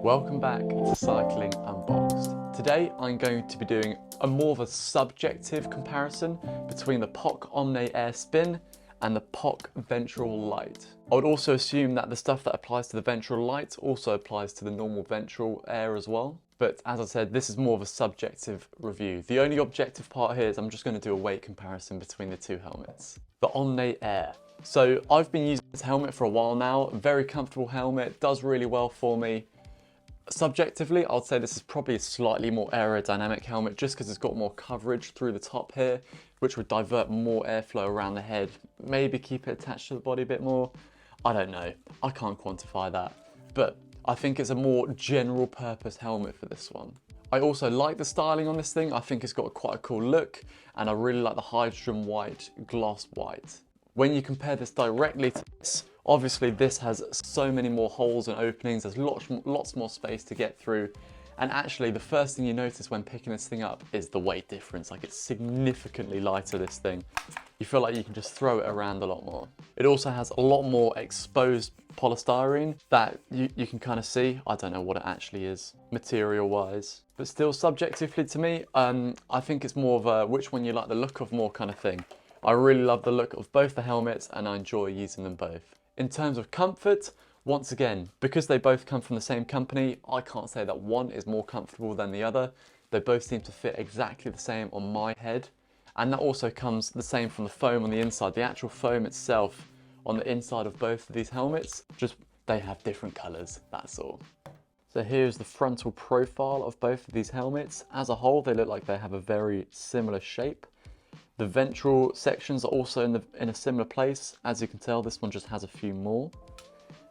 Welcome back to Cycling Unboxed. Today I'm going to be doing a more of a subjective comparison between the Poc Omne Air Spin and the Poc Ventral Lite. I would also assume that the stuff that applies to the Ventral Lite also applies to the normal Ventral Air as well. But as I said, this is more of a subjective review. The only objective part here is I'm just going to do a weight comparison between the two helmets. The Omne Air. So I've been using this helmet for a while now. Very comfortable helmet, does really well for me. Subjectively, I'd say this is probably a slightly more aerodynamic helmet just because it's got more coverage through the top here, which would divert more airflow around the head, maybe keep it attached to the body a bit more. I don't know, I can't quantify that, but I think it's a more general purpose helmet for this one. I also like the styling on this thing. I think it's got quite a cool look, and I really like the hydrogen white, gloss white. When you compare this directly to this, obviously this has so many more holes and openings, there's lots more space to get through. And actually the first thing you notice when picking this thing up is the weight difference. Like, it's significantly lighter, this thing. You feel like you can just throw it around a lot more. It also has a lot more exposed polystyrene that you can kind of see. I don't know what it actually is material wise, but still subjectively to me, I think it's more of a which one you like the look of more kind of thing. I really love the look of both the helmets and I enjoy using them both. In terms of comfort, once again, because they both come from the same company, I can't say that one is more comfortable than the other. They both seem to fit exactly the same on my head. And that also comes the same from the foam on the inside. The actual foam itself on the inside of both of these helmets, just they have different colors, that's all. So here's the frontal profile of both of these helmets. As a whole, they look like they have a very similar shape. The ventral sections are also in a similar place. As you can tell, this one just has a few more.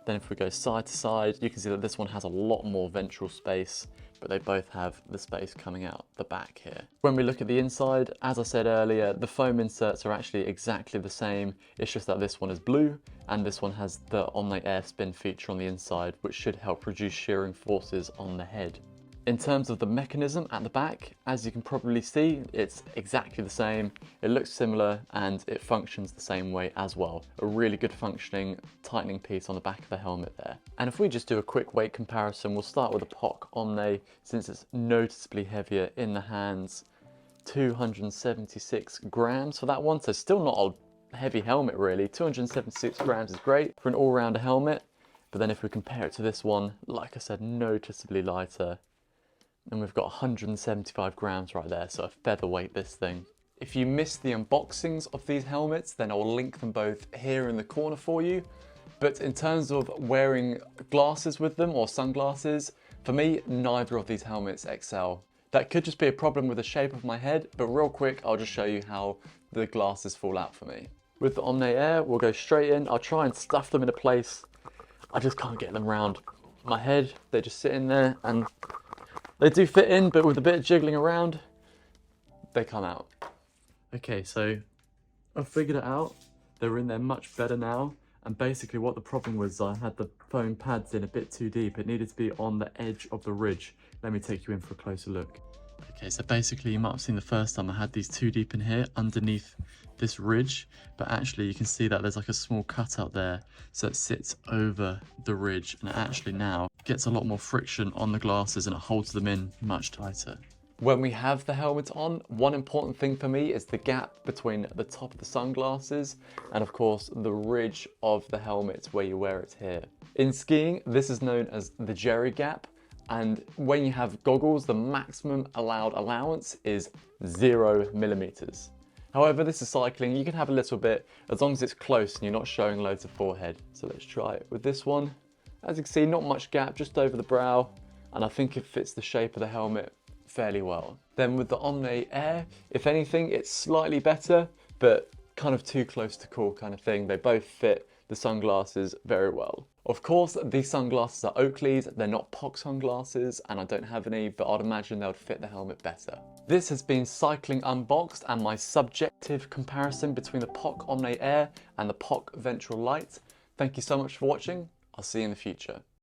Then if we go side to side, you can see that this one has a lot more ventral space, but they both have the space coming out the back here. When we look at the inside, as I said earlier, the foam inserts are actually exactly the same. It's just that this one is blue and this one has the Omne Air Spin feature on the inside, which should help reduce shearing forces on the head. In terms of the mechanism at the back, as you can probably see, it's exactly the same. It looks similar and it functions the same way as well. A really good functioning tightening piece on the back of the helmet there. And if we just do a quick weight comparison, we'll start with the Poc Omne, since it's noticeably heavier in the hands. 276 grams for that one, so still not a heavy helmet really. 276 grams is great for an all-rounder helmet. But then if we compare it to this one, like I said, noticeably lighter. And we've got 175 grams right there, so a featherweight this thing. If you missed the unboxings of these helmets, then I'll link them both here in the corner for you. But in terms of wearing glasses with them or sunglasses, for me, neither of these helmets excel. That could just be a problem with the shape of my head, but real quick, I'll just show you how the glasses fall out for me. With the Omne Air, we'll go straight in. I'll try and stuff them in a place. I just can't get them round my head. They just sit in there and they do fit in, but with a bit of jiggling around, they come out. Okay, so I've figured it out. They're in there much better now. And basically what the problem was, I had the foam pads in a bit too deep. It needed to be on the edge of the ridge. Let me take you in for a closer look. Okay, so basically you might have seen the first time I had these too deep in here underneath this ridge, but actually you can see that there's like a small cutout there, so it sits over the ridge, and it actually now gets a lot more friction on the glasses and it holds them in much tighter. When we have the helmet on, one important thing for me is the gap between the top of the sunglasses and of course the ridge of the helmet where you wear it here. In skiing, this is known as the Jerry gap. And when you have goggles, the maximum allowed allowance is 0 millimeters. However, this is cycling, you can have a little bit as long as it's close and you're not showing loads of forehead. So let's try it with this one. As you can see, not much gap, just over the brow, and I think it fits the shape of the helmet fairly well. Then with the Omne Air, if anything, it's slightly better, but kind of too close to call kind of thing. They both fit the sunglasses very well. Of course, these sunglasses are Oakley's, they're not POC sunglasses, and I don't have any, but I'd imagine they would fit the helmet better. This has been Cycling Unboxed and my subjective comparison between the Poc Omne Air and the Poc Ventral Lite. Thank you so much for watching. I'll see you in the future.